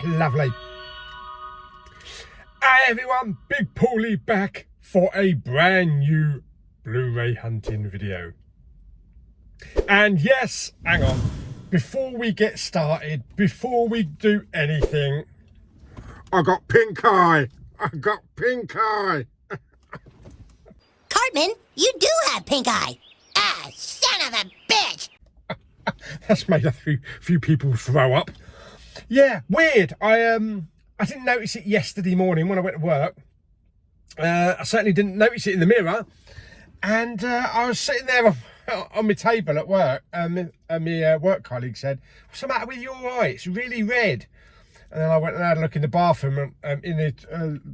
Lovely. Hey everyone, Big Pauly back for a brand new Blu-ray hunting video. And yes, hang on, before we get started, before we do anything, I got pink eye. Cartman, you do have pink eye. Ah, son of a bitch. That's made a few people throw up. Yeah, weird. I didn't notice it yesterday morning when I went to work. I certainly didn't notice it in the mirror. And I was sitting there on my table at work, and my work colleague said, "What's the matter with your eye? It's really red." And then I went and had a look in the bathroom, in the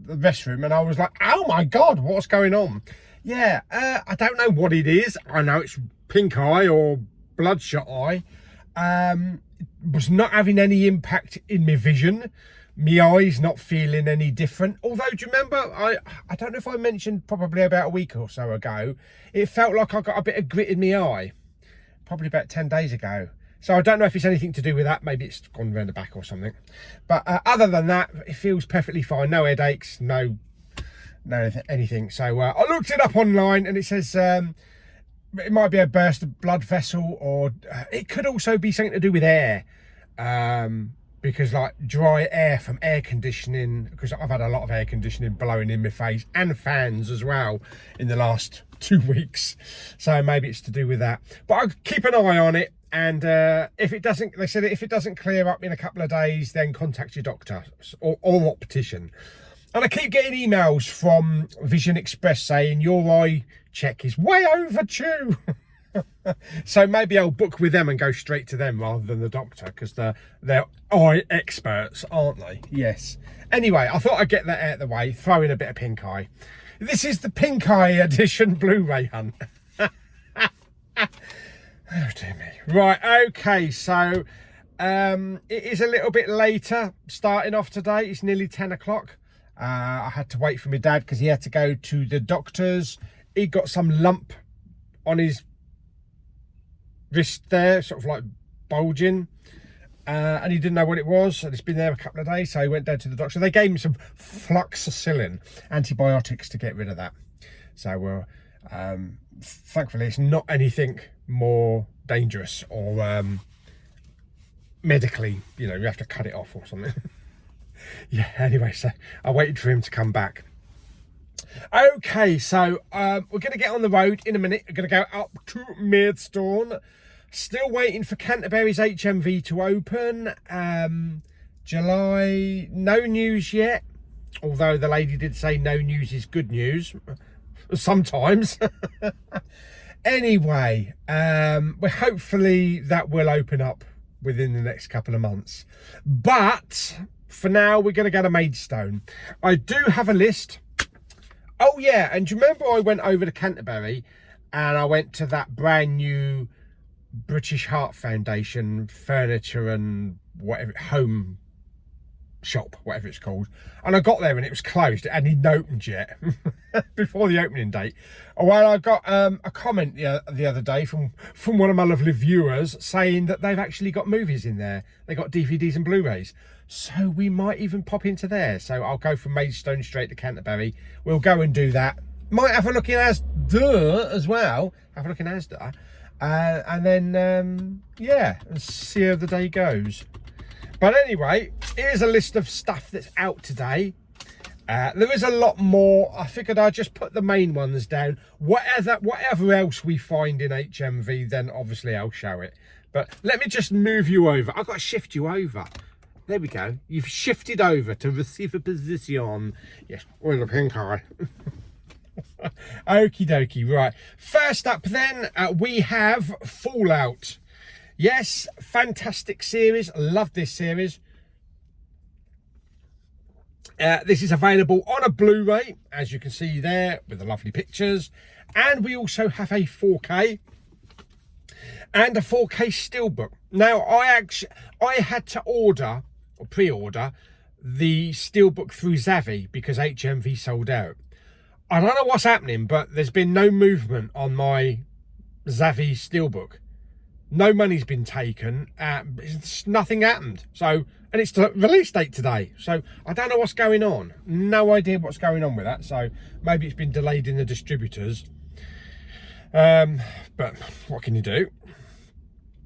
restroom, and I was like, "Oh my God, what's going on?" Yeah, I don't know what it is. I know it's pink eye or bloodshot eye. Was not having any impact in my vision. My eye's not feeling any different. Although, do you remember, I don't know if I mentioned probably about a week or so ago, it felt like I got a bit of grit in my eye. Probably about 10 days ago. So I don't know if it's anything to do with that. Maybe it's gone around the back or something. But other than that, it feels perfectly fine. No headaches, no anything. So I looked it up online, and it says it might be a burst of blood vessel, or it could also be something to do with air. Because like dry air from air conditioning, because I've had a lot of air conditioning blowing in my face, and fans as well in the last 2 weeks. So maybe it's to do with that. But I'll keep an eye on it. And if it doesn't, they said if it doesn't clear up in a couple of days, then contact your doctor or optician. And I keep getting emails from Vision Express saying your eye check is way overdue. So maybe I'll book with them and go straight to them rather than the doctor, because they're eye experts, aren't they? Yes. Anyway, I thought I'd get that out of the way, throw in a bit of pink eye. This is the pink eye edition Blu-ray hunt. Oh dear me. Right, okay, so it is a little bit later starting off today. It's nearly 10 o'clock. I had to wait for my dad because he had to go to the doctor's. He got some lump on his wrist there, sort of like bulging, and he didn't know what it was, and it's been there a couple of days, so he went down to the doctor. They gave him some fluoxetine antibiotics to get rid of that. So thankfully it's not anything more dangerous or medically, you know, you have to cut it off or something. Yeah, anyway, so I waited for him to come back. Okay, so we're going to get on the road in a minute. We're going to go up to Maidstone. Still waiting for Canterbury's HMV to open. July, no news yet. Although the lady did say no news is good news. Sometimes. Anyway, hopefully that will open up within the next couple of months. But for now, we're going to go to Maidstone. I do have a list. Oh yeah, and do you remember I went over to Canterbury and I went to that brand new British Heart Foundation furniture and whatever, home shop, whatever it's called, and I got there and it was closed. It hadn't even opened yet before the opening date. Well, I got a comment the other day from one of my lovely viewers saying that they've actually got movies in there. They got DVDs and Blu-rays, so we might even pop into there. So I'll go from Maidstone straight to Canterbury. We'll go and do that. Might have a look in Asda as well. Have a look in Asda, and then yeah, and see how the day goes. But anyway, here's a list of stuff that's out today. There is a lot more. I figured I'd just put the main ones down. Whatever else we find in HMV, then obviously I'll show it. But let me just move you over. I've got to shift you over. There we go. You've shifted over to receiver position. Yes, with a pink eye. Okie dokie. Right. First up then, we have Fallout. Yes, fantastic series. Love this series. This is available on a Blu-ray, as you can see there, with the lovely pictures. And we also have a 4K and a 4K steelbook. Now, I had to order or pre-order the steelbook through Zavvi because HMV sold out. I don't know what's happening, but there's been no movement on my Zavvi steelbook. No money's been taken. Nothing happened. So, and it's the release date today. So I don't know what's going on. No idea what's going on with that. So maybe it's been delayed in the distributors. But what can you do?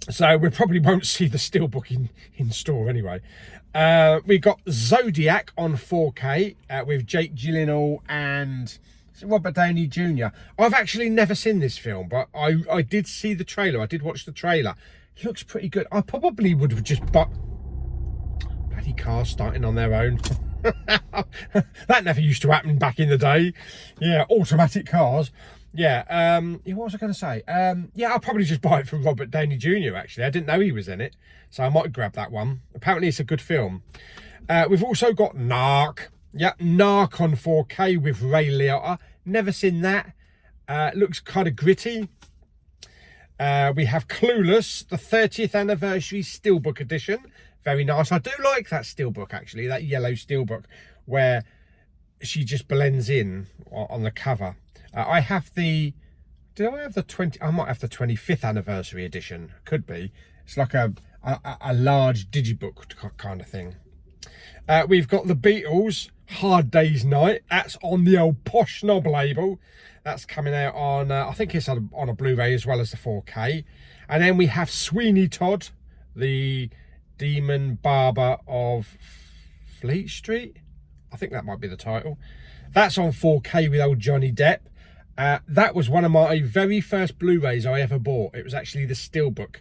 So we probably won't see the steelbook in store anyway. We got Zodiac on 4K with Jake Gyllenhaal and Robert Downey Jr. I've actually never seen this film, but I did see the trailer. I did watch the trailer. It looks pretty good. I probably would have just bought bloody cars starting on their own. That never used to happen back in the day. Yeah, automatic cars. Yeah, what was I going to say? Yeah, I'll probably just buy it from Robert Downey Jr. actually. I didn't know he was in it, so I might grab that one. Apparently it's a good film. We've also got Narc. Yeah, Narc on 4K with Ray Liotta. Never seen that. Looks kind of gritty. We have Clueless, the 30th anniversary steelbook edition. Very nice. I do like that steelbook actually, that yellow steelbook where she just blends in on the cover. I have the, did I have the 20, I might have the 25th anniversary edition. Could be. It's like a large digibook kind of thing. We've got the Beatles, Hard Day's Night. That's on the old Posh Snob label. That's coming out on, I think it's on a Blu-ray as well as the 4K. And then we have Sweeney Todd, the Demon Barber of Fleet Street. I think that might be the title. That's on 4K with old Johnny Depp. That was one of my very first Blu-rays I ever bought. It was actually the steelbook.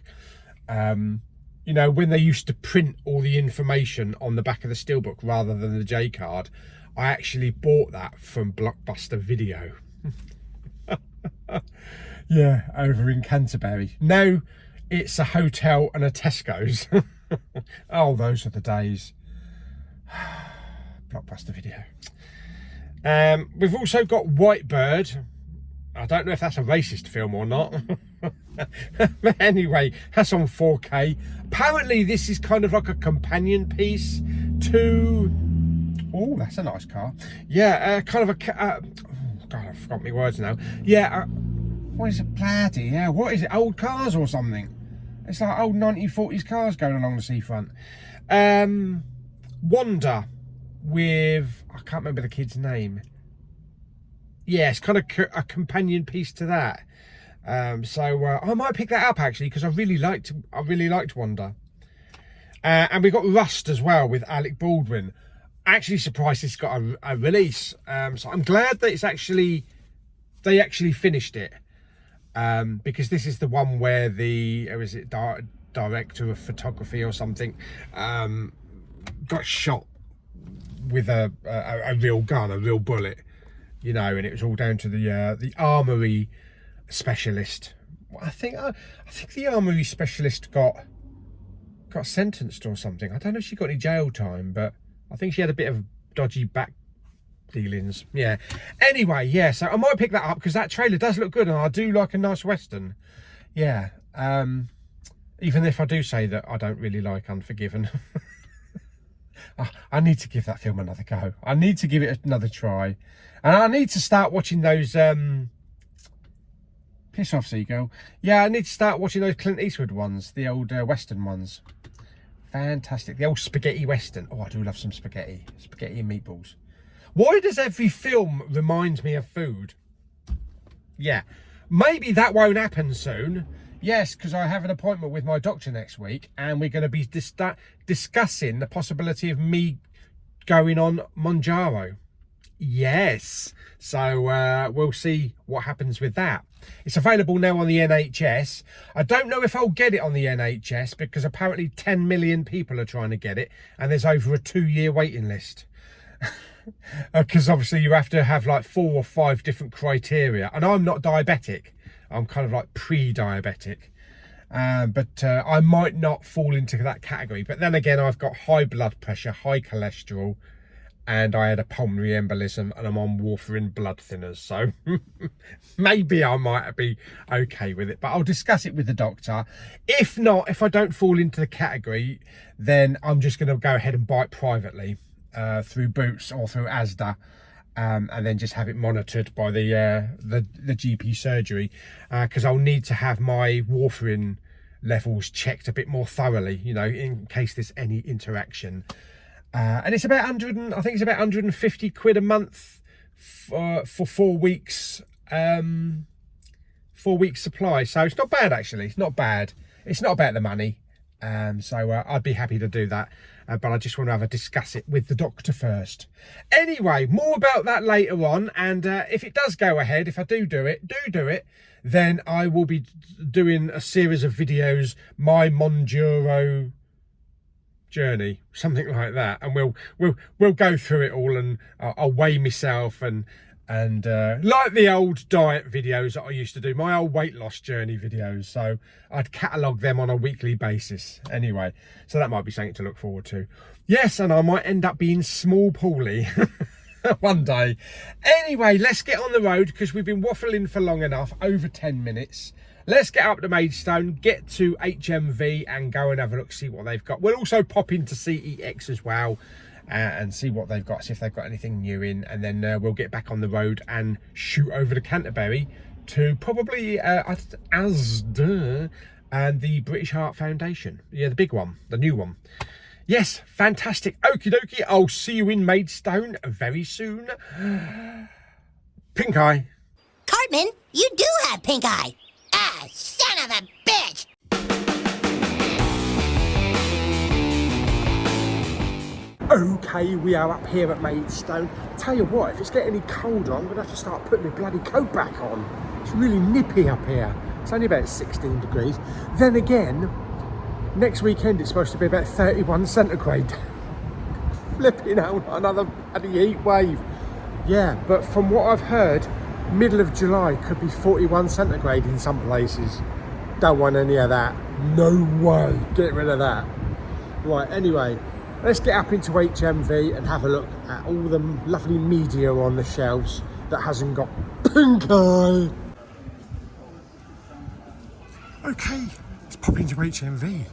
You know, when they used to print all the information on the back of the steelbook rather than the J card, I actually bought that from Blockbuster Video. Yeah, over in Canterbury. Now it's a hotel and a Tesco's. Oh, those are the days. Blockbuster Video. We've also got Whitebird. I don't know if that's a racist film or not. But anyway, that's on 4K. Apparently this is kind of like a companion piece to... Oh, that's a nice car. Yeah, kind of a... oh, God, I've forgotten my words now. Yeah, what is it? Bloody, yeah, what is it? Old cars or something? It's like old 1940s cars going along the seafront. Wanda with... I can't remember the kid's name. Yeah, it's kind of a companion piece to that. So I might pick that up actually because I really liked Wanda. And we got Rust as well with Alec Baldwin. Actually surprised it's got a release. So I'm glad that they actually finished it. Because this is the one where the director of photography or something got shot with a real gun, a real bullet. You know, and it was all down to the armory specialist. I think the armory specialist got sentenced or something. I don't know if she got any jail time, but I think she had a bit of dodgy back dealings. Yeah. Anyway, yeah. So I might pick that up because that trailer does look good, and I do like a nice western. Yeah. Even if I do say that I don't really like Unforgiven. I need to give that film another go. I need to give it another try. And I need to start watching those... Piss off, Seagull. Yeah, I need to start watching those Clint Eastwood ones. The old Western ones. Fantastic. The old spaghetti Western. Oh, I do love some spaghetti. Spaghetti and meatballs. Why does every film remind me of food? Yeah. Maybe that won't happen soon. Yes, because I have an appointment with my doctor next week, and we're going to be discussing the possibility of me going on Monjaro. Yes. So we'll see what happens with that. It's available now on the NHS. I don't know if I'll get it on the NHS because apparently 10 million people are trying to get it, and there's over a 2-year waiting list. Because obviously you have to have like 4 or 5 different criteria, and I'm not diabetic. I'm kind of like pre-diabetic, but I might not fall into that category. But then again, I've got high blood pressure, high cholesterol, and I had a pulmonary embolism, and I'm on warfarin blood thinners. So maybe I might be okay with it, but I'll discuss it with the doctor. If not, if I don't fall into the category, then I'm just going to go ahead and buy it privately through Boots or through Asda. And then just have it monitored by the GP surgery, because I'll need to have my warfarin levels checked a bit more thoroughly, you know, in case there's any interaction. And it's about 100, I think it's about 150 quid a month for 4 weeks. 4 weeks supply, so it's not bad actually. It's not bad. It's not about the money, so I'd be happy to do that, but I just want to have a discuss it with the doctor first. Anyway, more about that later on, and if it does go ahead, if I do it, then I will be doing a series of videos, my Monduro journey, something like that, and we'll go through it all, and I'll weigh myself and like the old diet videos that I used to do, my old weight loss journey videos. So I'd catalogue them on a weekly basis anyway. So that might be something to look forward to. Yes, and I might end up being small Pauly one day. Anyway, let's get on the road because we've been waffling for long enough, over 10 minutes. Let's get up to Maidstone, get to HMV and go and have a look, see what they've got. We'll also pop into CEX as well. And see what they've got, see if they've got anything new in, and then we'll get back on the road and shoot over to Canterbury to probably Asda and the British Heart Foundation. Yeah, the big one, the new one. Yes, fantastic. Okie dokie, I'll see you in Maidstone very soon. Pink eye. Cartman, you do have pink eye. Ah, son of a bitch! Okay, we are up here at Maidstone. Tell you what, if it's getting any colder, I'm going to have to start putting my bloody coat back on. It's really nippy up here. It's only about 16 degrees. Then again, next weekend it's supposed to be about 31 centigrade. Flipping out, another bloody heat wave. Yeah, but from what I've heard, middle of July could be 41 centigrade in some places. Don't want any of that. No way. Get rid of that. Right, anyway. Let's get up into HMV and have a look at all the lovely media on the shelves that hasn't got pink eye. Okay, let's pop into HMV.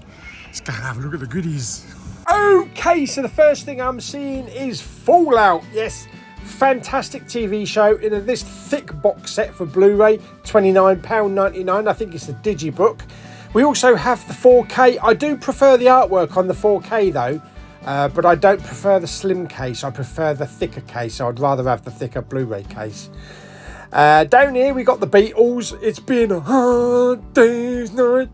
Let's go and have a look at the goodies. Okay, so the first thing I'm seeing is Fallout. Yes, fantastic TV show in this thick box set for Blu-ray, £29.99. I think it's the Digibook. We also have the 4K. I do prefer the artwork on the 4K though. But I don't prefer the slim case, I prefer the thicker case, so I'd rather have the thicker Blu-ray case. Down here we got the Beatles, It's Been a Hard Day's Night.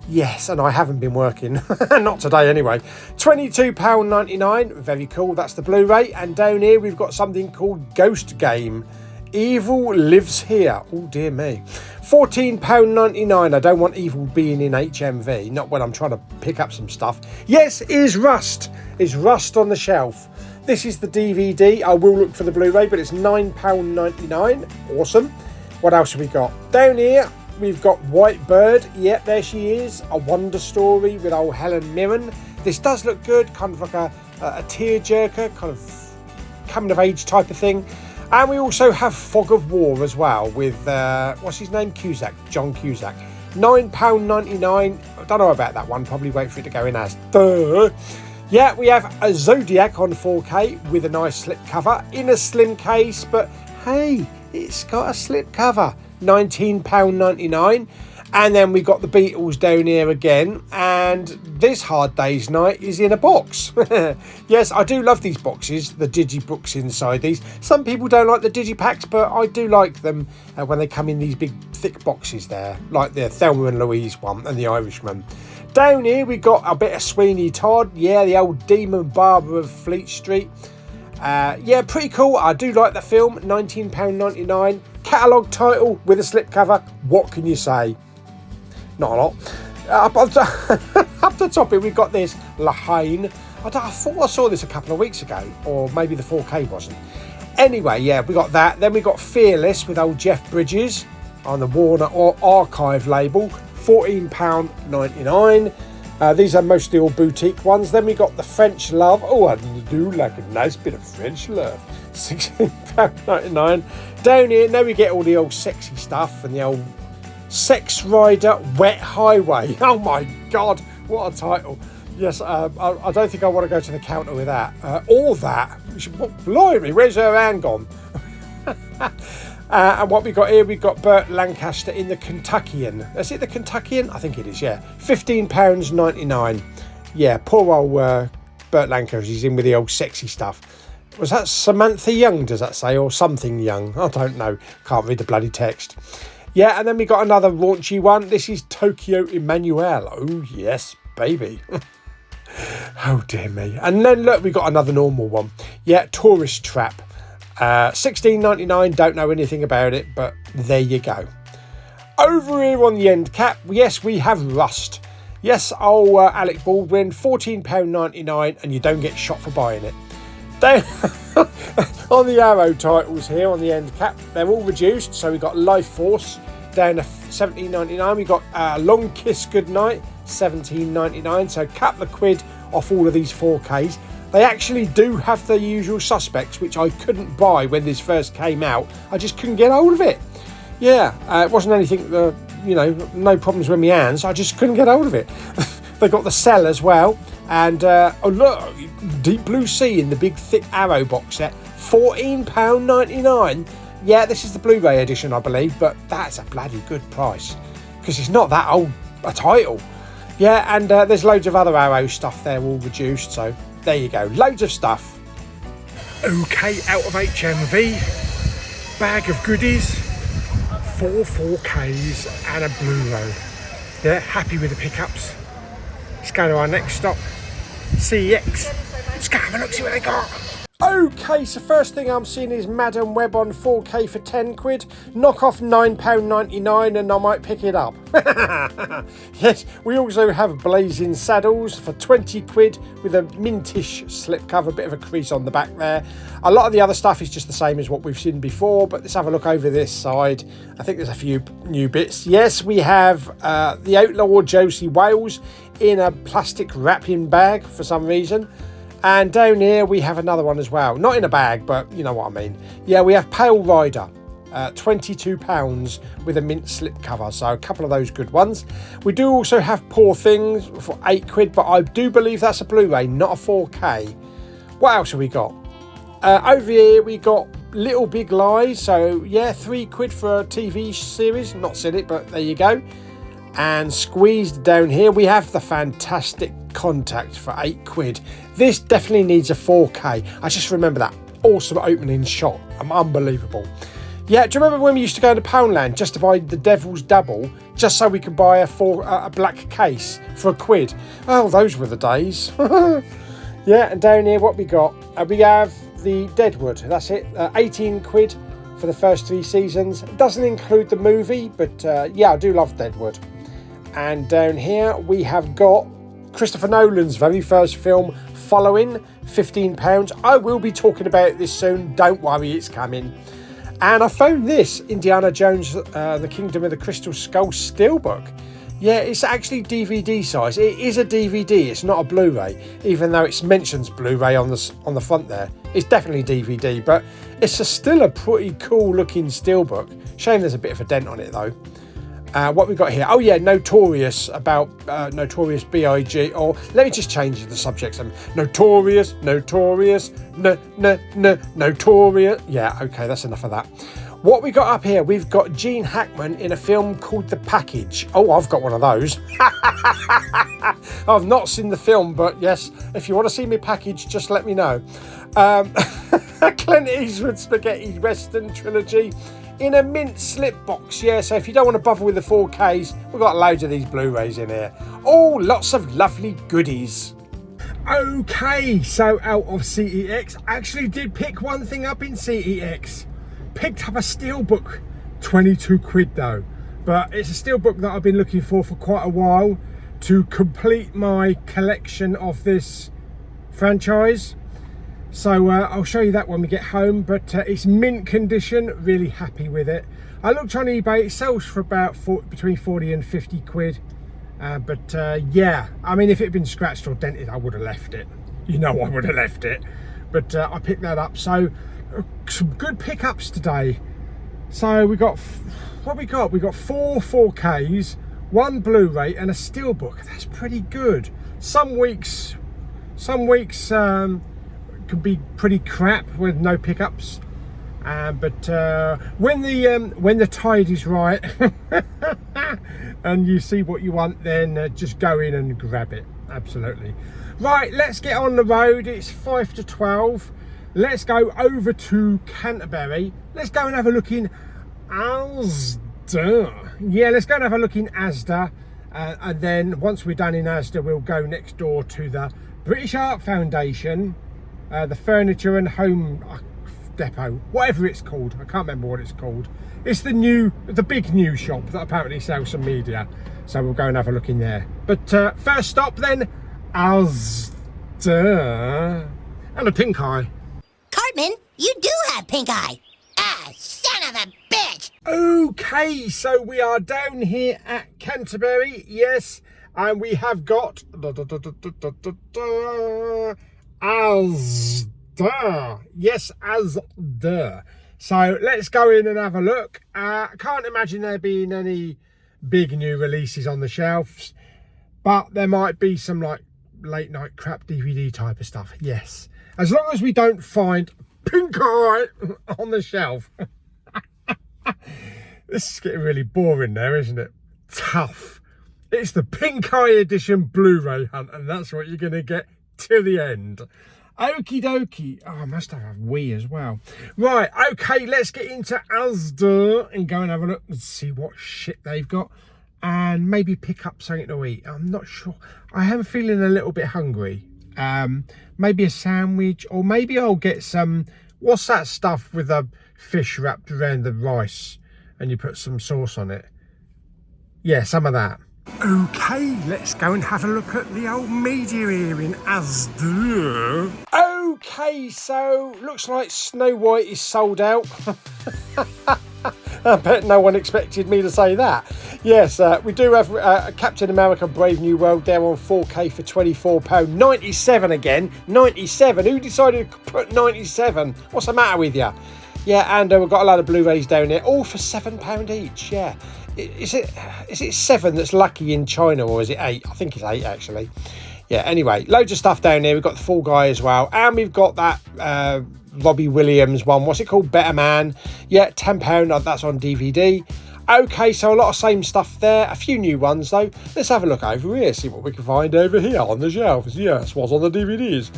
Yes, and I haven't been working, not today anyway. £22.99, very cool, that's the Blu-ray. And down here we've got something called Ghost Game, Evil Lives Here. Oh dear me. £14.99. I don't want Evil being in HMV, not when I'm trying to pick up some stuff. Yes, is Rust. Is Rust on the shelf. This is the DVD. I will look for the Blu-ray, but it's £9.99. Awesome. What else have we got? Down here, we've got White Bird. Yep, there she is. A Wonder Story with old Helen Mirren. This does look good, kind of like a tearjerker, kind of coming of age type of thing. And we also have Fog of War as well with, what's his name? Cusack, John Cusack. £9.99. I don't know about that one. Probably wait for it to go in as. Duh. Yeah, we have a Zodiac on 4K with a nice slip cover in a slim case. But hey, it's got a slip cover. £19.99. And then we got the Beatles down here again, and this Hard Day's Night is in a box. Yes, I do love these boxes, the Digibooks inside these. Some people don't like the Digipacks, but I do like them when they come in these big thick boxes there, like the Thelma and Louise one and the Irishman. Down here we got a bit of Sweeney Todd, yeah, the old Demon Barber of Fleet Street. Yeah, pretty cool. I do like the film, £19.99. Catalogue title with a slipcover, what can you say? Not a lot. Up the top here, we've got this Lahane. I thought I saw this a couple of weeks ago, or maybe the 4K wasn't. Anyway, yeah, we got that. Then we got Fearless with old Jeff Bridges on the Warner or Archive label, £14.99. These are mostly all boutique ones. Then we got the French Love. Oh, I do like a nice bit of French Love. £16.99. Down here, now we get all the old sexy stuff and the old Sex Rider Wet Highway. Oh my God, what a title. Yes, I don't think I want to go to the counter with that. Or that. Blimey, where's her hand gone? And what we got here, we've got Burt Lancaster in the Kentuckian. Is it the Kentuckian? I think it is, yeah. £15.99. Yeah, poor old Burt Lancaster. He's in with the old sexy stuff. Was that Samantha Young, does that say? Or something Young? I don't know. Can't read the bloody text. Yeah, and then we got another raunchy one. This is Tokyo Emmanuel. Oh, yes, baby. Oh, dear me. And then, look, we got another normal one. Yeah, Tourist Trap. $16.99. Don't know anything about it, but there you go. Over here on the end cap, yes, we have Rust. Yes, Alec Baldwin, £14.99, and you don't get shot for buying it. Down on the arrow titles here on the end cap, they're all reduced. So we got Life Force down to $17.99. We got Long Kiss Goodnight, $17.99. So a couple of quid off all of these 4Ks. They actually do have the usual suspects, which I couldn't buy when this first came out. I just couldn't get hold of it. Yeah, it wasn't anything, you know, no problems with my hands. I just couldn't get hold of it. They got the Cell as well. And, oh look, Deep Blue Sea in the big thick arrow box set, £14.99. Yeah, this is the Blu-ray edition, I believe, but that's a bloody good price because it's not that old a title. Yeah, and there's loads of other Arrow stuff there, all reduced, so there you go, loads of stuff. Okay, out of HMV, bag of goodies, 4Ks and a Blu-ray. Yeah, happy with the pickups. Let's go to our next stop, CEX. Let's go have a look, see what they got. Okay, so first thing I'm seeing is Madam Web on 4K for 10 quid. Knock off £9.99 and I might pick it up. Yes, we also have Blazing Saddles for 20 quid with a mintish slipcover, bit of a crease on the back there. A lot of the other stuff is just the same as what we've seen before, but let's have a look over this side. I think there's a few new bits. Yes, we have the Outlaw Josie Wales in a plastic wrapping bag for some reason. And down here we have another one as well. Not in a bag, but you know what I mean. Yeah, we have Pale Rider, £22 with a mint slip cover. So a couple of those good ones. We do also have Poor Things for 8 quid, but I do believe that's a Blu-ray, not a 4K. What else have we got? Over here we got Little Big Lies. So yeah, 3 quid for a TV series. Not seen it, but there you go. And squeezed down here we have the fantastic Contact for 8 quid. This definitely needs a 4K. I just remember that awesome opening shot. Unbelievable. Yeah, do you remember when we used to go to Poundland just to buy the Devil's Double just so we could buy a black case for a quid? Oh, those were the days. Yeah, and down here what we got? We have the Deadwood. That's it. 18 quid for the first 3 seasons. It doesn't include the movie, but yeah, I do love Deadwood. And down here we have got Christopher Nolan's very first film, Following, £15. I will be talking about this soon, don't worry, it's coming. And I found this, Indiana Jones, The Kingdom of the Crystal Skull Steelbook. Yeah, it's actually DVD size. It is a DVD, it's not a Blu-ray, even though it mentions Blu-ray on the front there. It's definitely DVD, but it's still a pretty cool looking steelbook. Shame there's a bit of a dent on it though. What we got here? Oh yeah, Notorious, about Notorious B.I.G. Or let me just change the subject. Notorious. Notorious. Yeah, okay, that's enough of that. What we got up here? We've got Gene Hackman in a film called The Package. Oh, I've got one of those. I've not seen the film, but yes, if you want to see me package, just let me know. Clint Eastwood Spaghetti Western Trilogy in a mint slip box. Yeah, so if you don't want to bother with the 4Ks, we've got loads of these Blu-rays in here. Oh, lots of lovely goodies. Okay, so out of CEX, I actually did pick one thing up in CEX. Picked up a steelbook, 22 quid though. But it's a steelbook that I've been looking for quite a while to complete my collection of this franchise. So I'll show you that when we get home, but it's mint condition, really happy with it. I looked on eBay, it sells for about between 40 and 50 quid. Yeah, I mean, if it had been scratched or dented, I would have left it. You know I would have left it. But I picked that up. So some good pickups today. So we got, what we got? We got 4 4Ks, 1 Blu-ray and a steelbook. That's pretty good. Some weeks can be pretty crap with no pickups, But when the tide is right and you see what you want, then just go in and grab it. Absolutely. Right, let's get on the road. It's 5 to 12. Let's go over to Canterbury. Let's go and have a look in Asda. Yeah, let's go and have a look in Asda. And then once we're done in Asda, we'll go next door to the British Art Foundation, the Furniture and Home Depot, whatever it's called. I can't remember what it's called. It's the big new shop that apparently sells some media. So we'll go and have a look in there. But first stop then, Asda. And a pink eye. Cartman, you do have pink eye. Ah, son of a bitch. Okay, so we are down here at Canterbury, yes, and we have got Asda. Yes, Asda. So let's go in and have a look. I can't imagine there being any big new releases on the shelves, but there might be some like late night crap DVD type of stuff. Yes, as long as we don't find pink eye on the shelf. This is getting really boring there, isn't it? Tough. It's the pink eye edition Blu-ray hunt, and that's what you're going to get till the end. Okie dokie. Oh, I must have a wee as well. Right, okay, let's get into Asda and go and have a look and see what shit they've got, and maybe pick up something to eat. I'm not sure. I am feeling a little bit hungry. Maybe a sandwich, or maybe I'll get some, what's that stuff with a fish wrapped around the rice and you put some sauce on it? Yeah, some of that. Okay, let's go and have a look at the old media here in Asda. Okay, so looks like Snow White is sold out. I bet no one expected me to say that. Yes, we do have Captain America Brave New World there on 4K for £24.97 again. 97. Who decided to put 97? What's the matter with you? Yeah, and we've got a lot of Blu-rays down there, all for £7 each. Yeah. Is it 7 that's lucky in China, or is it 8? I think it's 8 actually. Yeah, anyway, loads of stuff down there. We've got the Fall Guy as well, and we've got that Robbie Williams one. What's it called? Better Man. Yeah, £10. That's on DVD. Okay, so a lot of same stuff there. A few new ones though. Let's have a look over here, see what we can find over here on the shelves. Yes, what's on the DVDs?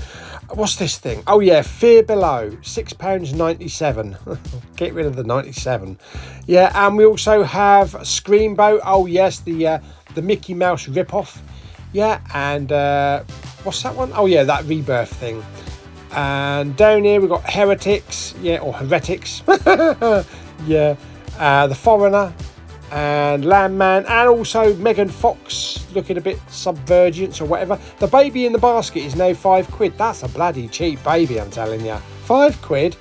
What's this thing? Oh yeah, Fear Below, £6.97. Get rid of the 97. Yeah, and we also have Screamboat. Oh yes, the Mickey Mouse ripoff. Yeah, and what's that one? Oh yeah, that Rebirth thing. And down here we've got Heretics. Yeah, or Heretics. Yeah. The Foreigner and Landman, and also Megan Fox looking a bit subvergent or whatever. The Baby in the Basket is now £5. That's a bloody cheap baby, I'm telling you. £5?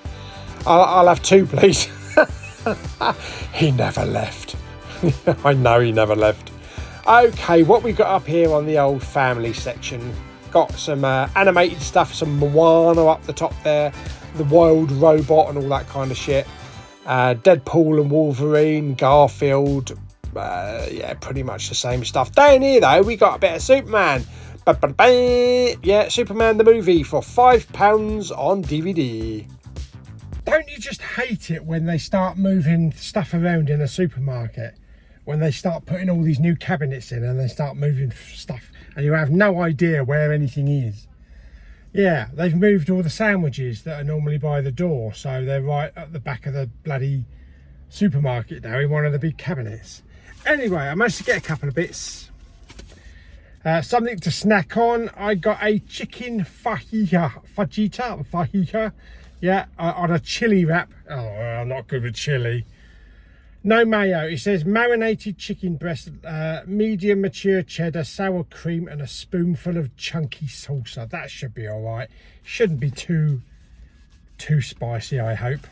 I'll have 2 please. He never left. I know he never left. Okay, what we got up here on the old family section, got some animated stuff, some Moana up the top there, the Wild Robot and all that kind of shit. Deadpool and Wolverine, Garfield, yeah, pretty much the same stuff. Down here though, we got a bit of Superman. Yeah, Superman the movie for £5 on DVD. Don't you just hate it when they start moving stuff around in a supermarket? When they start putting all these new cabinets in and they start moving stuff and you have no idea where anything is. Yeah, they've moved all the sandwiches that are normally by the door, so they're right at the back of the bloody supermarket now in one of the big cabinets. Anyway, I managed to get a couple of bits. Something to snack on. I got a chicken fajita, yeah, on a chili wrap. Oh, I'm not good with chili. No mayo. It says marinated chicken breast, medium mature cheddar, sour cream, and a spoonful of chunky salsa. That should be all right. Shouldn't be too spicy, I hope.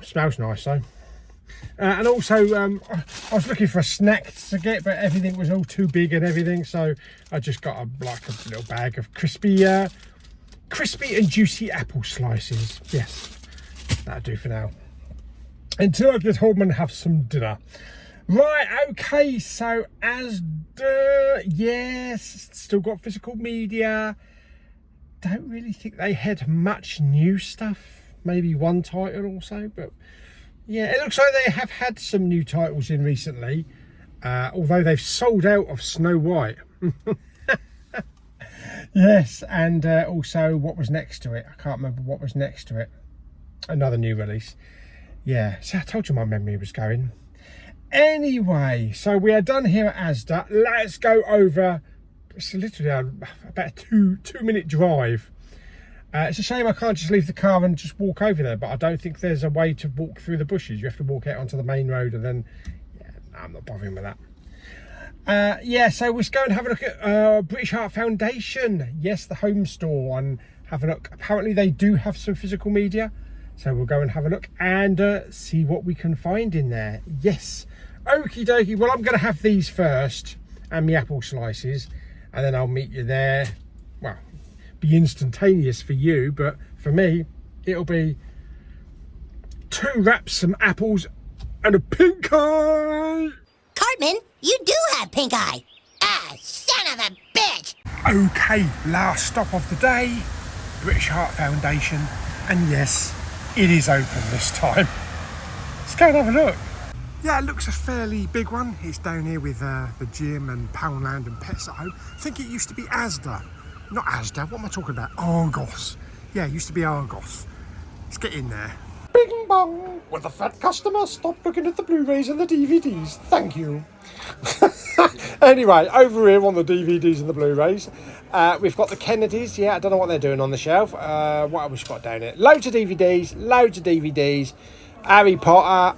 Smells nice though. And also, I was looking for a snack to get, but everything was all too big and everything, so I just got a little bag of crispy and juicy apple slices. Yes, that'll do for now. Until I get home and have some dinner. Right, okay, so Asda, yes, still got physical media. Don't really think they had much new stuff. maybe one title or so, but yeah, it looks like they have had some new titles in recently, although they've sold out of Snow White. Yes, and also what was next to it. I can't remember what was next to it. Another new release. Yeah, so I told you my memory was going. Anyway, so we are done here at Asda. Let's go over. It's literally about a two-minute drive. It's a shame I can't just leave the car and just walk over there, but I don't think there's a way to walk through the bushes. You have to walk out onto the main road, and then, yeah, no, I'm not bothering with that. Yeah, so let's go and have a look at British Heart Foundation. Yes, the home store, and have a look. Apparently they do have some physical media, so we'll go and have a look and see what we can find in there. Yes, okie dokie. Well, I'm going to have these first, and my apple slices, and then I'll meet you there. Well, be instantaneous for you, but for me it'll be 2 wraps, some apples, and a pink eye. Cartman, you do have pink eye. Ah, son of a bitch! Okay, last stop of the day, British Heart Foundation, and yes, it is open this time. Let's go and have a look. Yeah, it looks a fairly big one. It's down here with the gym and Poundland and Pets at Home. I think it used to be Asda. Not Asda, what am I talking about? Argos. Yeah, it used to be Argos. Let's get in there. Bing bong! With a fat customer, stop looking at the Blu-rays and the DVDs. Thank you. Anyway, over here on the DVDs and the Blu-rays, we've got the Kennedys. Yeah, I don't know what they're doing on the shelf. What have we got down here? Loads of DVDs. Harry Potter.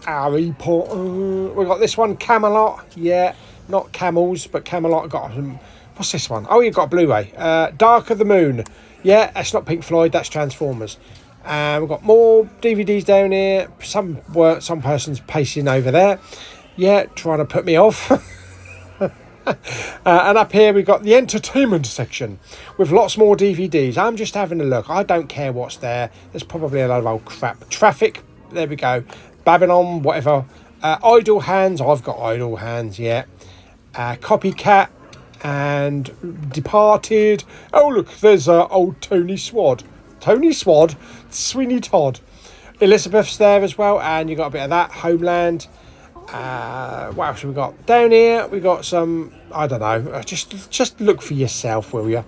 We've got this one, Camelot. Yeah, not camels, but Camelot. Got some. What's this one? Oh, you've got a Blu-ray. Dark of the Moon. Yeah, that's not Pink Floyd, that's Transformers. We've got more DVDs down here. Some person's pacing over there. Yeah, trying to put me off. And up here we've got the entertainment section with lots more DVDs. I'm just having a look. I don't care what's there. There's probably a lot of old crap. Traffic. There we go. Babylon, whatever. Idle Hands. I've got Idle Hands, yeah. Copycat. And Departed. Oh look, there's old Tony Swad, Sweeney Todd. Elizabeth's there as well, and you got a bit of that. Homeland. What else have we got down here? We got some, I don't know, just look for yourself, will you?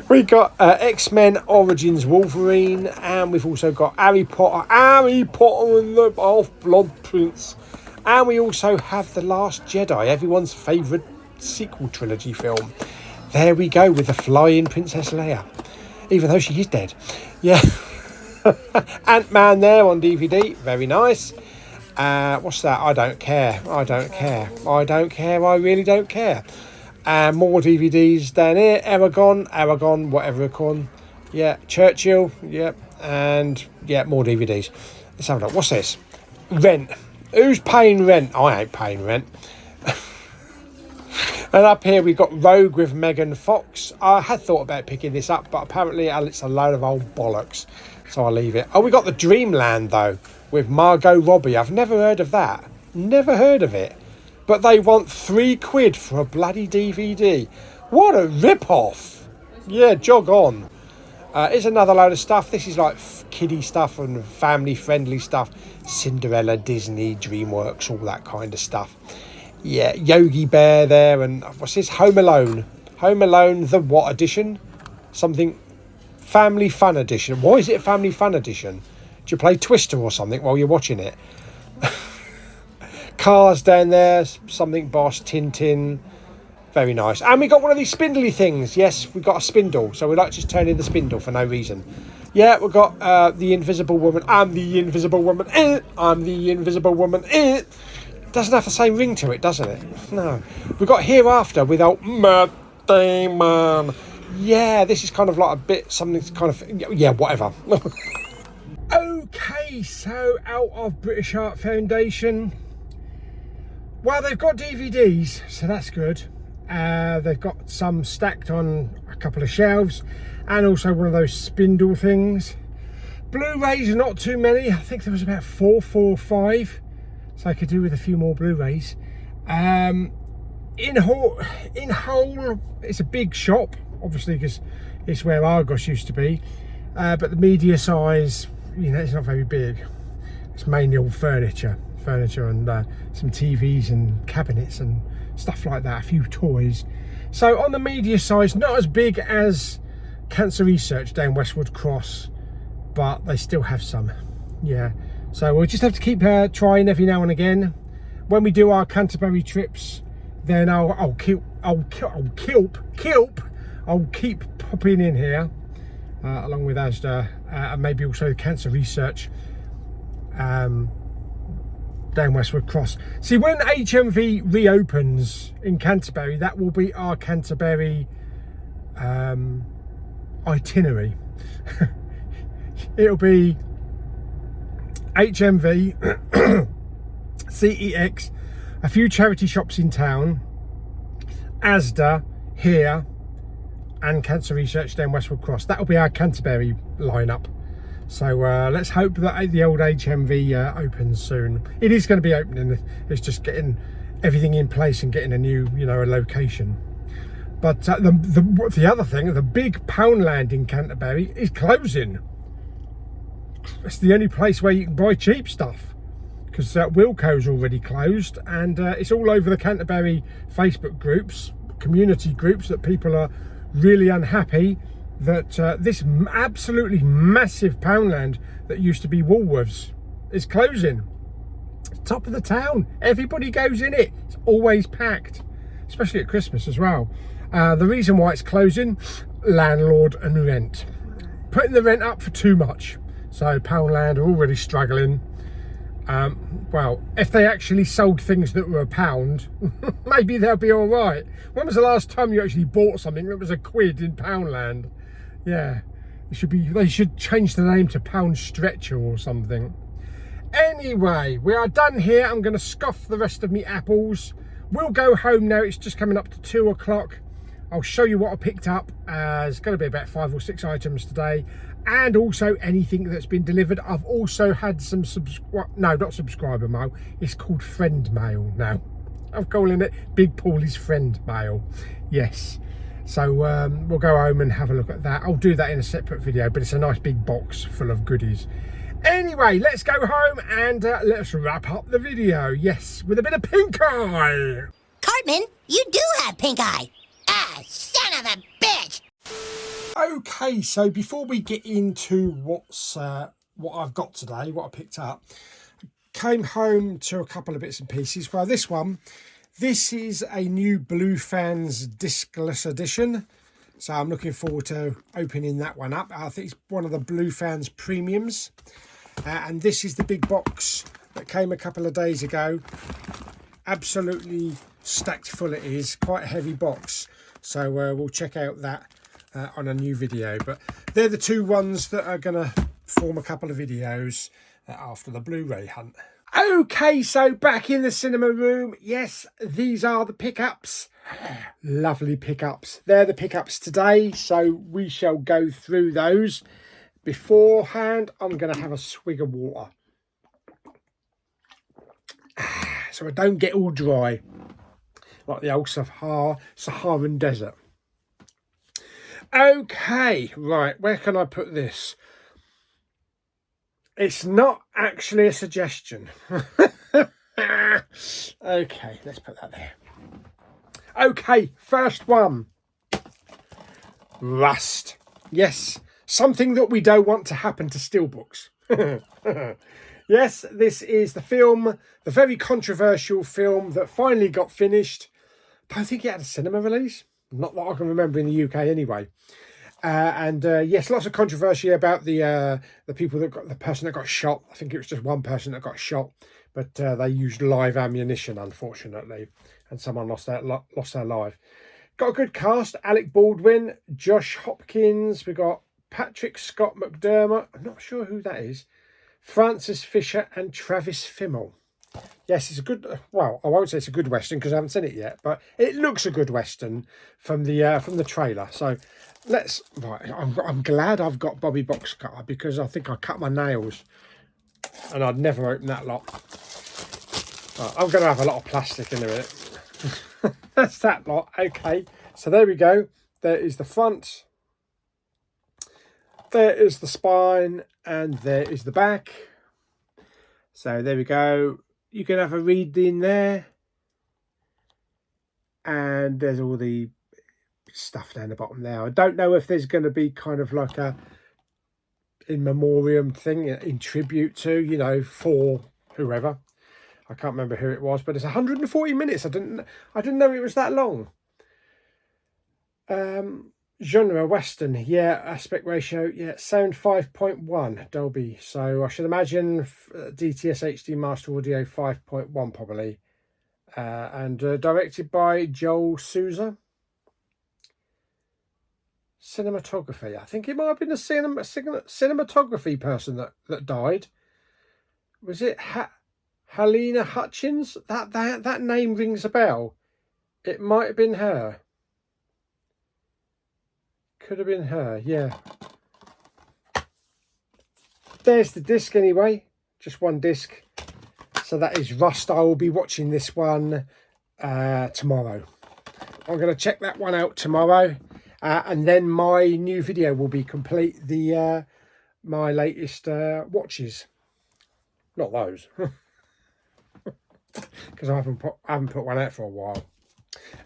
We got X-Men Origins Wolverine, and we've also got Harry Potter and the Half-Blood Prince. And we also have The Last Jedi, everyone's favourite sequel trilogy film. There we go, with the flying Princess Leia, even though she is dead. Yeah. Ant-Man there on DVD, very nice. What's that? I don't care. I really don't care. More DVDs down here. Aragon, whatever it's called. Yeah, Churchill, yeah. And yeah, more DVDs. Let's have a look. What's this? Rent. Who's paying rent? I ain't paying rent. And up here we've got Rogue with Megan Fox. I had thought about picking this up, but apparently it's a load of old bollocks, so I'll leave it. Oh, we got the Dreamland though with Margot Robbie. I've never heard of that. Never heard of it. But they want £3 for a bloody DVD. What a rip-off. Yeah, jog on. Here's another load of stuff. This is like kiddie stuff and family-friendly stuff. Cinderella, Disney, DreamWorks, all that kind of stuff. Yeah, Yogi Bear there, and what's this? Home Alone. Home Alone, the what edition? Something Family Fun edition. Why is it a Family Fun edition? Do you play Twister or something while you're watching it? Cars down there, something Boss, Tintin. Very nice. And we got one of these spindly things. Yes, we got a spindle. So we like to just turn in the spindle for no reason. Yeah, we've got the Invisible Woman. I'm the Invisible Woman. I'm the Invisible Woman. It doesn't have the same ring to it, doesn't it? No. We've got Hereafter with old Matt Damon. Yeah, this is kind of like a bit something kind of, yeah, whatever. Okay, so out of British Heart Foundation. Well, they've got DVDs, so that's good. They've got some stacked on a couple of shelves, and also one of those spindle things. Blu-rays, not too many. I think there was about 4 or 5, so I could do with a few more Blu-rays. In whole, it's a big shop, obviously, because it's where Argos used to be. but the media size, you know, it's not very big. It's mainly all furniture and some TVs and cabinets and stuff like that, a few toys. So on the media size, not as big as Cancer Research down Westwood Cross, but they still have some. Yeah, so we'll just have to keep trying every now and again. When we do our Canterbury trips, then I'll keep popping in here along with Asda and maybe also Cancer Research down Westwood Cross. See, when HMV reopens in Canterbury, that will be our Canterbury itinerary. It'll be HMV, CEX, a few charity shops in town, Asda here, and Cancer Research down Westwood Cross. That'll be our Canterbury lineup. So let's hope that the old HMV opens soon. It is going to be opening. It's just getting everything in place and getting a new, you know, a location. But the other thing, the big Poundland in Canterbury is closing. It's the only place where you can buy cheap stuff, because Wilko's already closed, and it's all over the Canterbury Facebook groups, community groups, that people are really unhappy that this absolutely massive Poundland that used to be Woolworths is closing. It's top of the town. Everybody goes in it. It's always packed, especially at Christmas as well. The reason why it's closing, landlord and rent. Putting the rent up for too much. So Poundland are already struggling. Well, if they actually sold things that were £1, maybe they'll be all right. When was the last time you actually bought something that was £1 in Poundland? Yeah, they should change the name to Pound Stretcher or something. Anyway, we are done here. I'm going to scoff the rest of me apples. We'll go home now. It's just coming up to 2 o'clock. I'll show you what I picked up. It's going to be about 5 or 6 items today, and also anything that's been delivered. I've also had some not subscriber mail. It's called friend mail now. I'm calling it Big Pauly's friend mail. Yes. So we'll go home and have a look at that. I'll do that in a separate video, but it's a nice big box full of goodies. Anyway, let's go home and let's wrap up the video. Yes, with a bit of pink eye. Cartman, you do have pink eye. Ah, son of a bitch! Okay, so before we get into what I've got today, what I picked up, came home to a couple of bits and pieces. Well, this is a new Blue Fans discless edition, so I'm looking forward to opening that one up. I think it's one of the Blue Fans premiums, and this is the big box that came a couple of days ago. Absolutely stacked full it is, quite a heavy box, so we'll check out that on a new video. But they're the two ones that are going to form a couple of videos after the Blu-ray hunt. Okay, so back in the cinema room. Yes, these are the pickups. Lovely pickups. They're the pickups today, so we shall go through those. Beforehand, I'm going to have a swig of water, so I don't get all dry like the old Saharan desert. Okay, right, where can I put this? It's not actually a suggestion. Okay, let's put that there. Okay, first one. Rust. Yes, something that we don't want to happen to steelbooks. Yes, this is the film, the very controversial film that finally got finished. I think it had a cinema release. Not that I can remember in the UK anyway. Yes, lots of controversy about the person that got shot. I think it was just one person that got shot, but they used live ammunition, unfortunately, and someone lost their life. Got a good cast: Alec Baldwin, Josh Hopkins. We got Patrick Scott McDermott. I'm not sure who that is. Francis Fisher and Travis Fimmel. Yes, it's a good. Well, I won't say it's a good Western because I haven't seen it yet, but it looks a good Western from the trailer. So let's. Right, I'm glad I've got Bobby Box Cutter, because I think I cut my nails, and I'd never open that lot. Right, I'm going to have a lot of plastic in a minute. That's that lot. Okay, so there we go. There is the front. There is the spine and there is the back. So there we go. You can have a read in there. And there's all the stuff down the bottom there. I don't know if there's going to be kind of like a in memoriam thing in tribute to, you know, for whoever. I can't remember who it was, but it's 140 minutes. I didn't know it was that long. Genre Western, yeah. Aspect ratio, yeah. Sound 5.1 Dolby. So I should imagine DTS HD Master Audio 5.1 probably. And directed by Joel Souza. Cinematography. I think it might have been a cinematography person that died. Was it Helena Hutchins? That name rings a bell. It might have been her. Could have been her, yeah. There's the disc anyway. Just one disc. So that is Rust. I will be watching this one tomorrow. I'm going to check that one out tomorrow. And then my new video will be complete. My latest watches. Not those. Because I haven't put one out for a while.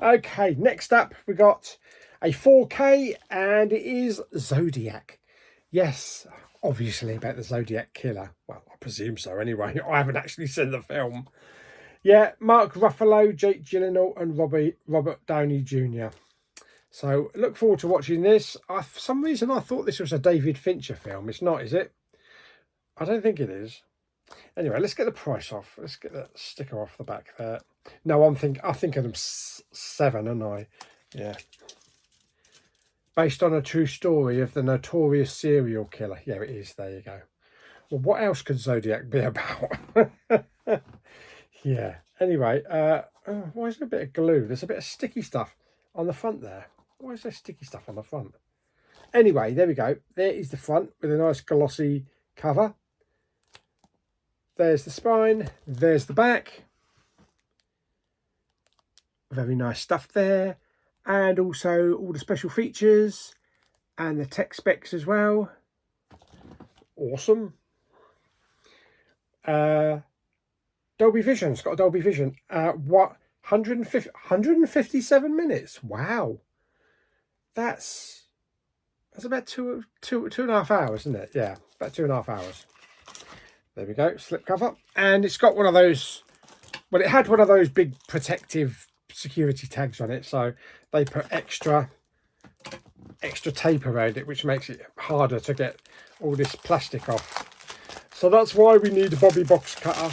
Okay, next up we got a 4K, and it is Zodiac. Yes, obviously about the Zodiac Killer. Well, I presume so anyway. I haven't actually seen the film. Yeah, Mark Ruffalo, Jake Gyllenhaal and Robert Downey Jr. So look forward to watching this. For some reason I thought this was a David Fincher film. It's not, is it? I don't think it is. Anyway, let's get the price off. Let's get that sticker off the back there. No, I think of them 7, aren't I? Yeah. Based on a true story of the notorious serial killer. Yeah, it is. There you go. Well, what else could Zodiac be about? Yeah. Anyway, why is there a bit of glue? There's a bit of sticky stuff on the front there. Why is there sticky stuff on the front? Anyway, there we go. There is the front with a nice glossy cover. There's the spine. There's the back. Very nice stuff there. And also all the special features and the tech specs as well. Awesome. Dolby Vision. It's got a Dolby Vision. 157 minutes. Wow. That's about two and a half hours, isn't it? Yeah, about 2.5 hours. There we go. Slip cover. And it's got one of those, well, it had one of those big protective security tags on it, so they put extra tape around it, which makes it harder to get all this plastic off. So that's why we need a Bobby box cutter.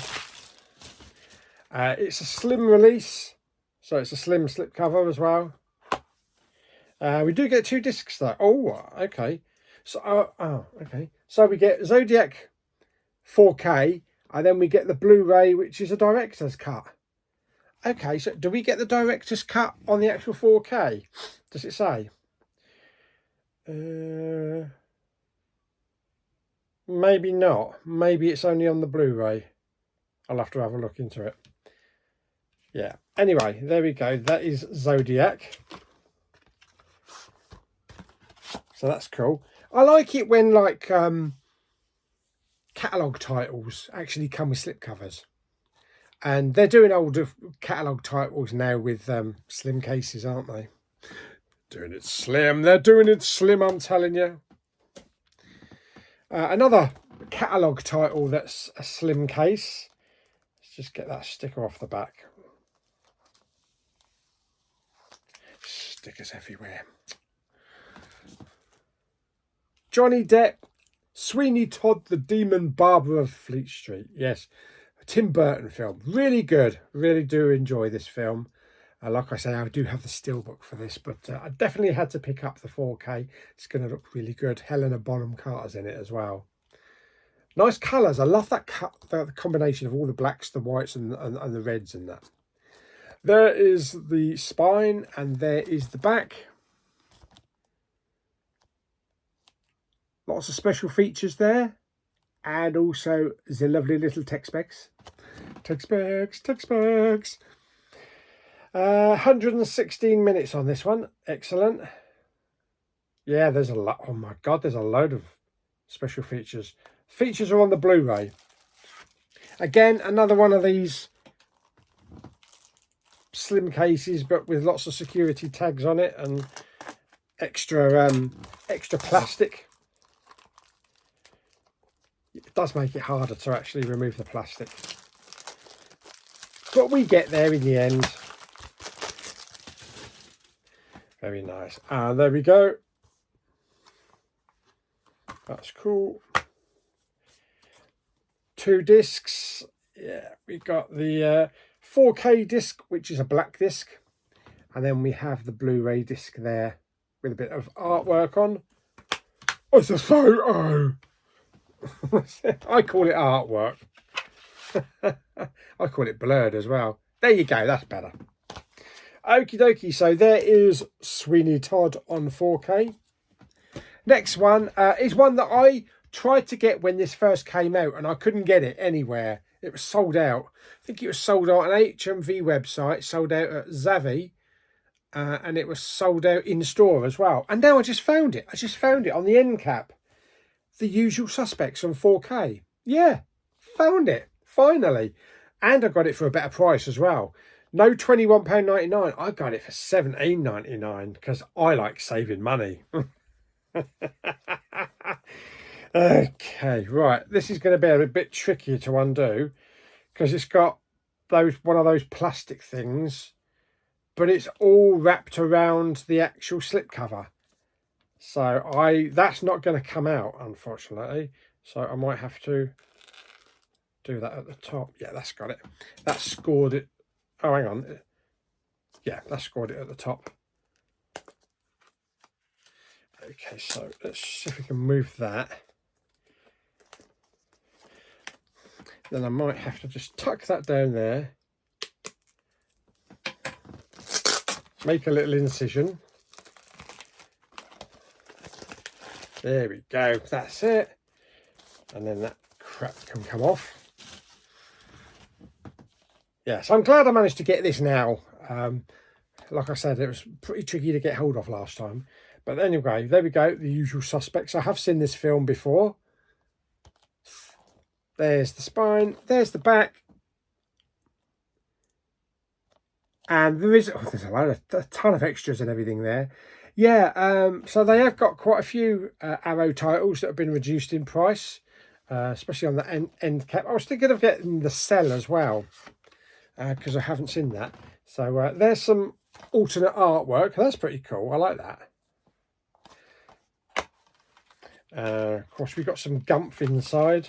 It's a slim release, so it's a slim slip cover as well. We do get 2 discs though. Oh, okay. So okay. So we get Zodiac 4K, and then we get the Blu-ray, which is a director's cut. Okay, so do we get the director's cut on the actual 4K? Does it say? Maybe not. Maybe it's only on the Blu-ray. I'll have to have a look into it. Yeah. Anyway, there we go. That is Zodiac. So that's cool. I like it when like catalogue titles actually come with slipcovers. And they're doing older catalogue titles now with slim cases, aren't they? Doing it slim. They're doing it slim, I'm telling you. Another catalogue title that's a slim case. Let's just get that sticker off the back. Stickers everywhere. Johnny Depp, Sweeney Todd, the Demon Barber of Fleet Street. Yes, a Tim Burton film. Really good. Really do enjoy this film. Like I say, I do have the steelbook for this, but I definitely had to pick up the 4K. It's going to look really good. Helena Bonham Carter's in it as well. Nice colours. I love that the combination of all the blacks, the whites, and the reds in that. There is the spine, and there is the back. Lots of special features there, and also the lovely little tech specs. Tech specs. 116 minutes on this one. Excellent. Yeah, there's a lot. Oh my god, there's a load of special features. Features are on the Blu-ray. Again, another one of these slim cases, but with lots of security tags on it and extra plastic. It does make it harder to actually remove the plastic, but we get there in the end. Very nice. And there we go. That's cool. 2 discs. Yeah, we got the 4K disc, which is a black disc, and then we have the Blu-ray disc there with a bit of artwork on. Oh, it's a photo. I call it artwork. I call it blurred as well. There you go, that's better. Okie dokie, so there is Sweeney Todd on 4K. Next one is one that I tried to get when this first came out, and I couldn't get it anywhere. It was sold out. I think it was sold out on an HMV website, sold out at Zavvi, and it was sold out in store as well. And now I just found it. I just found it on the end cap. The Usual Suspects on 4K. Yeah, found it, finally. And I got it for a better price as well. No £21.99. I got it for £17.99 because I like saving money. Okay, right. This is going to be a bit trickier to undo because it's got one of those plastic things, but it's all wrapped around the actual slipcover. So that's not going to come out, unfortunately. So I might have to do that at the top. Yeah, that's got it. That's scored it. Oh, hang on. Yeah, that's scored it at the top. Okay, so let's see if we can move that. Then I might have to just tuck that down there. Make a little incision. There we go, that's it. And then that crap can come off. Yeah, so I'm glad I managed to get this now. Like I said, it was pretty tricky to get hold of last time. But anyway, there we go, The Usual Suspects. I have seen this film before. There's the spine, there's the back. And there's a ton of extras and everything there. Yeah, so they have got quite a few Arrow titles that have been reduced in price, especially on the end cap. I was thinking of getting the Cell as well, because I haven't seen that. So there's some alternate artwork. That's pretty cool. I like that. Of course, we've got some gumph inside,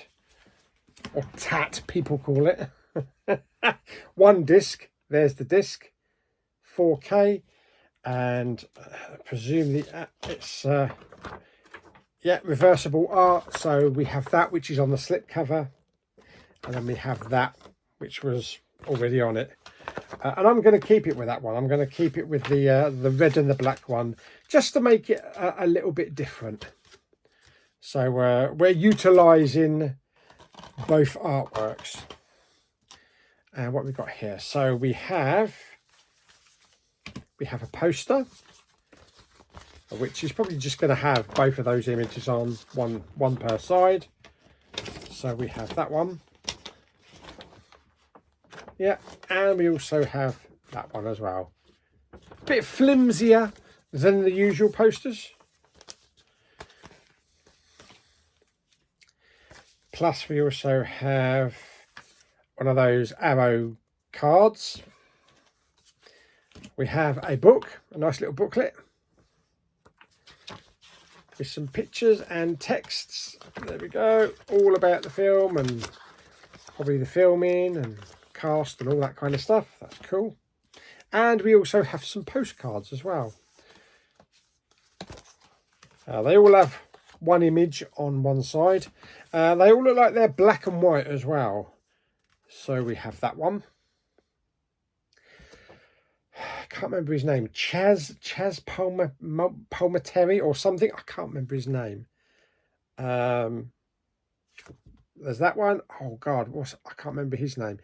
or tat, people call it. 1 disc. There's the disc, 4K. And presumably it's yeah, reversible art. So we have that, which is on the slip cover, and then we have that, which was already on it. And I'm going to keep it with that one. I'm going to keep it with the red and the black one, just to make it a little bit different. So we're utilising both artworks. And what we've got here, so we have a poster, which is probably just going to have both of those images on, one per side. So we have that one. Yeah, and we also have that one as well. A bit flimsier than the usual posters. Plus we also have one of those Arrow cards. We have a book, a nice little booklet with some pictures and texts. There we go, all about the film and probably the filming and cast and all that kind of stuff. That's cool. And we also have some postcards as well. They all have one image on one side. They all look like they're black and white as well. So we have that one. I can't remember his name. Chaz Palminteri or something. I can't remember his name. There's that one. Oh God, I can't remember his name.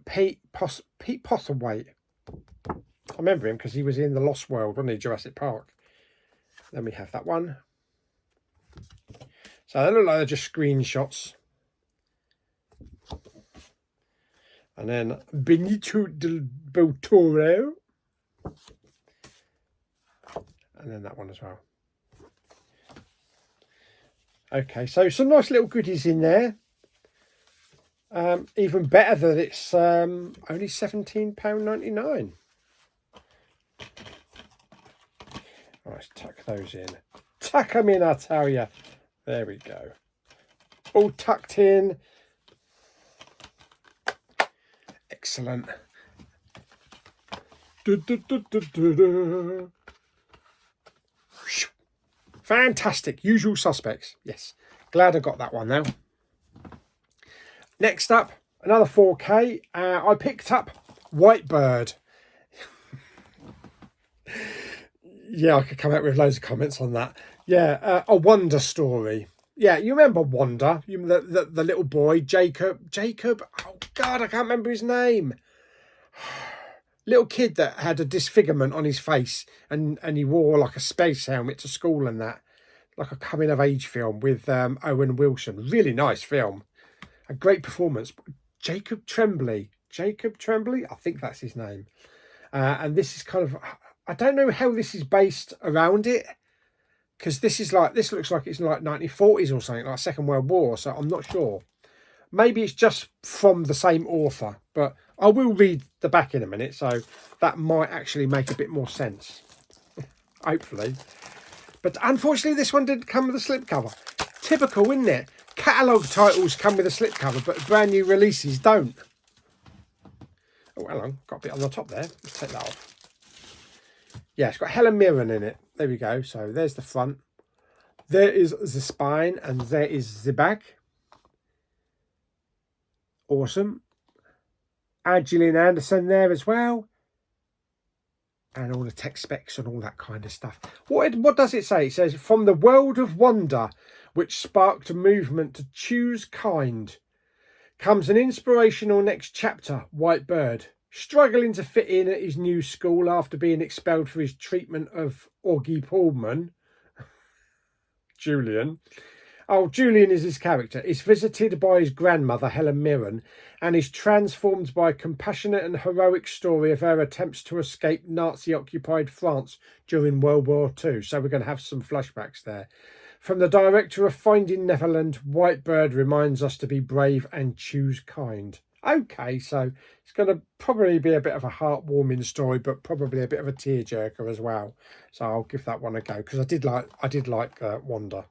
Pete Postlethwaite. I remember him because he was in the Lost World, wasn't he? Jurassic Park. Then we have that one. So they look like they're just screenshots. And then Benito del Toro. And then that one as well. Okay, so some nice little goodies in there. Even better that it's only £17.99. Let's tuck those in. Tuck them in, I tell you. There we go. All tucked in. Excellent. Fantastic. Usual suspects. Yes. Glad I got that one now. Next up, another 4K. I picked up Whitebird. Yeah, I could come out with loads of comments on that. Yeah, a Wonder story. Yeah, you remember Wonder? The little boy, Jacob. Oh, God, I can't remember his name. Little kid that had a disfigurement on his face and he wore like a space helmet to school and that. Like a coming-of-age film with Owen Wilson. Really nice film. A great performance. Jacob Tremblay. I think that's his name. And this is kind of... I don't know how this is based around it. Because this looks like it's like 1940s or something. Like Second World War. So I'm not sure. Maybe it's just from the same author. But I will read the back in a minute. So that might actually make a bit more sense. Hopefully. But unfortunately, this one didn't come with a slipcover. Typical, isn't it? Catalogue titles come with a slipcover, but brand new releases don't. Oh, hang on. Got a bit on the top there. Let's take that off. Yeah, it's got Helen Mirren in it. There we go. So there's the front. There is the spine, and there is the back. Awesome. And Gillian Anderson there as well. And all the tech specs and all that kind of stuff. What does it say? It says, from the world of wonder, which sparked a movement to choose kind, comes an inspirational next chapter, Whitebird. Struggling to fit in at his new school after being expelled for his treatment of Augie Pullman. Julian. Oh, Julian is his character. Is visited by his grandmother, Helen Mirren, and is transformed by a compassionate and heroic story of her attempts to escape Nazi-occupied France during World War II. So we're going to have some flashbacks there. From the director of Finding Neverland, Whitebird reminds us to be brave and choose kind. Okay, so it's going to probably be a bit of a heartwarming story, but probably a bit of a tearjerker as well. So I'll give that one a go because I did like Wonder.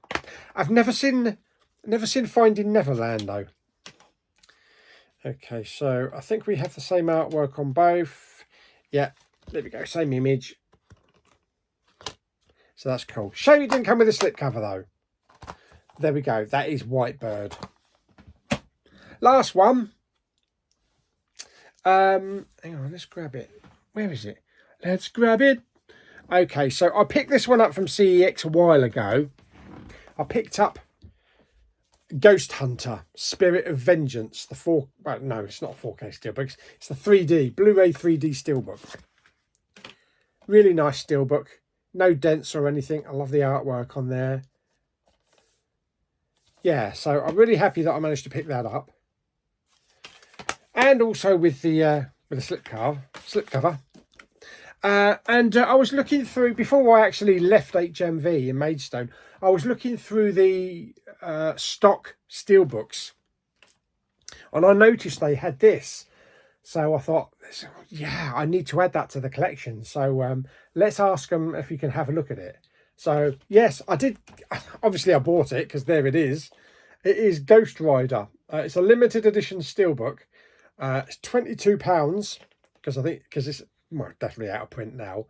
I've never seen Finding Neverland though. Okay, so I think we have the same artwork on both. Yeah, there we go, same image. So that's cool. Shame it didn't come with a slipcover though. There we go. That is Whitebird. Last one. Hang on, let's grab it. Where is it? Let's grab it. Okay, so I picked this one up from CEX a while ago. I picked up Ghost Hunter, Spirit of Vengeance. Well, no, it's not a 4K steelbook. It's the 3D, Blu-ray 3D steelbook. Really nice steelbook. No dents or anything. I love the artwork on there. Yeah, so I'm really happy that I managed to pick that up. And also with the slipcover. And I was looking through, before I actually left HMV in Maidstone, I was looking through the stock steelbooks. And I noticed they had this. So I thought, yeah, I need to add that to the collection. So let's ask them if you can have a look at it. So, yes, I did. Obviously, I bought it because there it is. It is Ghost Rider. It's a limited edition steelbook. It's £22 because it's definitely out of print now.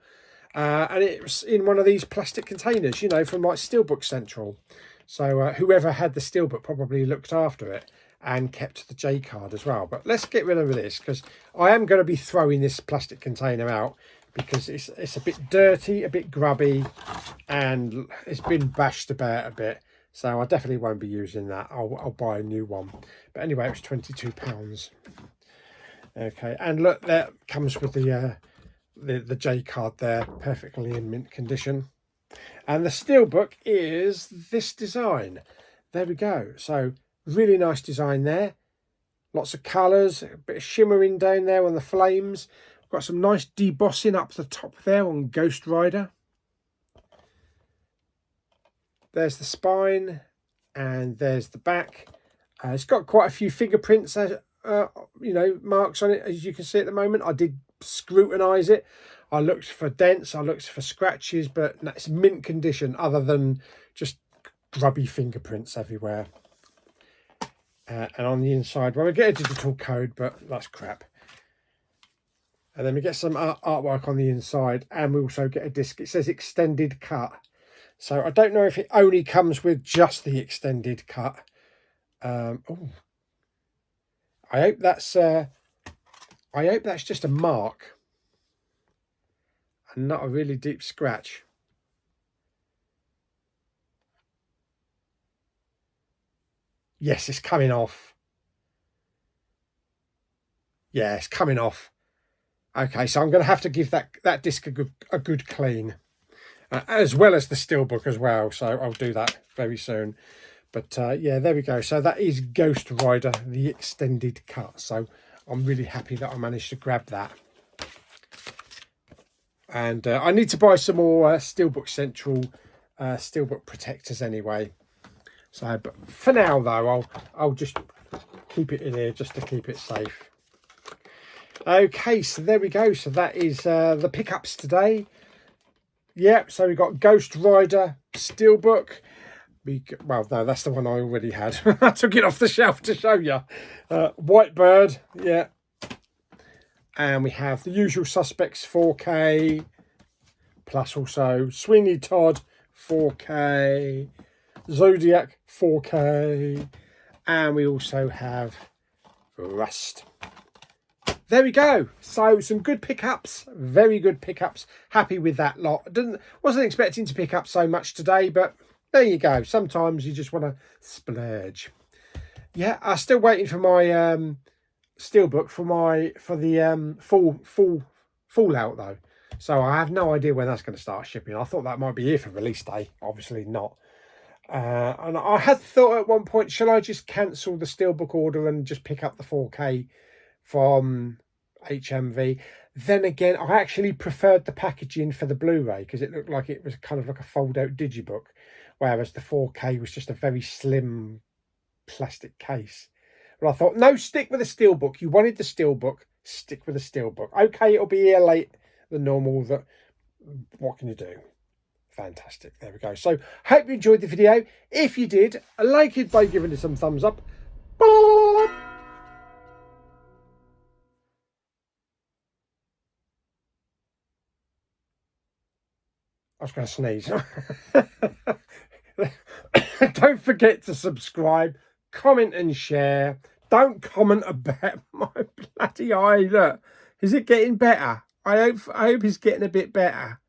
And it was in one of these plastic containers, you know, from like Steelbook Central. So whoever had the steelbook probably looked after it and kept the J card as well. But let's get rid of this because I am going to be throwing this plastic container out because it's a bit dirty, a bit grubby, and it's been bashed about a bit. So I definitely won't be using that. I'll buy a new one. But anyway, it was £22. Okay, and look, that comes with the J card there, perfectly in mint condition. And the steelbook is this design. there we go. So really nice design there. Lots of colours, a bit of shimmering down there on the flames. Got some nice debossing up the top there on Ghost Rider. There's the spine and there's the back. It's got quite a few fingerprints, marks on it, as you can see at the moment. I did scrutinise it. I looked for dents, I looked for scratches, but it's mint condition other than just grubby fingerprints everywhere. And on the inside, well, we get a digital code, but that's crap. And then we get some artwork on the inside, and we also get a disc. It says extended cut. So I don't know if it only comes with just the extended cut. I hope that's just a mark and not a really deep scratch. Yes, it's coming off. Yeah, it's coming off. Okay, so I'm going to have to give that disc a good clean, as well as the steelbook as well. So I'll do that very soon. But yeah, there we go. So that is Ghost Rider, the extended cut. So I'm really happy that I managed to grab that. And I need to buy some more Steelbook Central steelbook protectors anyway. So, but for now though, I'll just keep it in here just to keep it safe. Okay, so there we go. So that is the pickups today. Yep, so we got Ghost Rider steelbook. Well, no, that's the one I already had. I took it off the shelf to show you. Whitebird, yeah. And we have the usual suspects 4K, plus also Sweeney Todd 4K, Zodiac 4K, and we also have Rust. There we go. So some good pickups, very good pickups. Happy with that lot. Wasn't expecting to pick up so much today, but there you go. Sometimes you just want to splurge. Yeah, I'm still waiting for my steelbook for the Fallout though. So I have no idea when that's going to start shipping. I thought that might be here for release day. Obviously not. And I had thought at one point, shall I just cancel the steelbook order and just pick up the 4K from HMV? Then again, I actually preferred the packaging for the Blu-ray because it looked like it was kind of like a fold-out digibook, whereas the 4K was just a very slim plastic case. But I thought, no, stick with the steelbook. You wanted the steelbook, stick with the steelbook. Okay, it'll be here late than normal. What can you do? Fantastic. There we go. So, hope you enjoyed the video. If you did, like it by giving it some thumbs up. I was going to sneeze. Don't forget to subscribe, comment and share. Don't comment about my bloody eye. Look, is it getting better? I hope it's getting a bit better.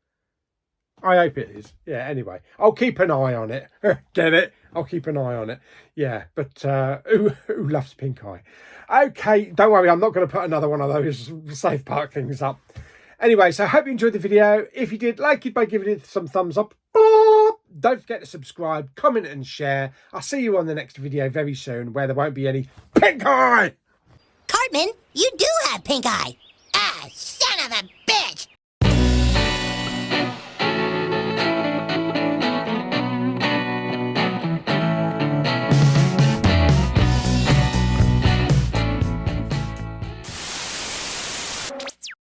I hope it is. Yeah, anyway, I'll keep an eye on it. Get it? I'll keep an eye on it. Yeah, but who loves pink eye? Okay, don't worry, I'm not going to put another one of those Safe Park things up. Anyway, so I hope you enjoyed the video. If you did, like it by giving it some thumbs up. Don't forget to subscribe, comment and share. I'll see you on the next video very soon where there won't be any pink eye. Cartman, you do have pink eye. Ah, son of a...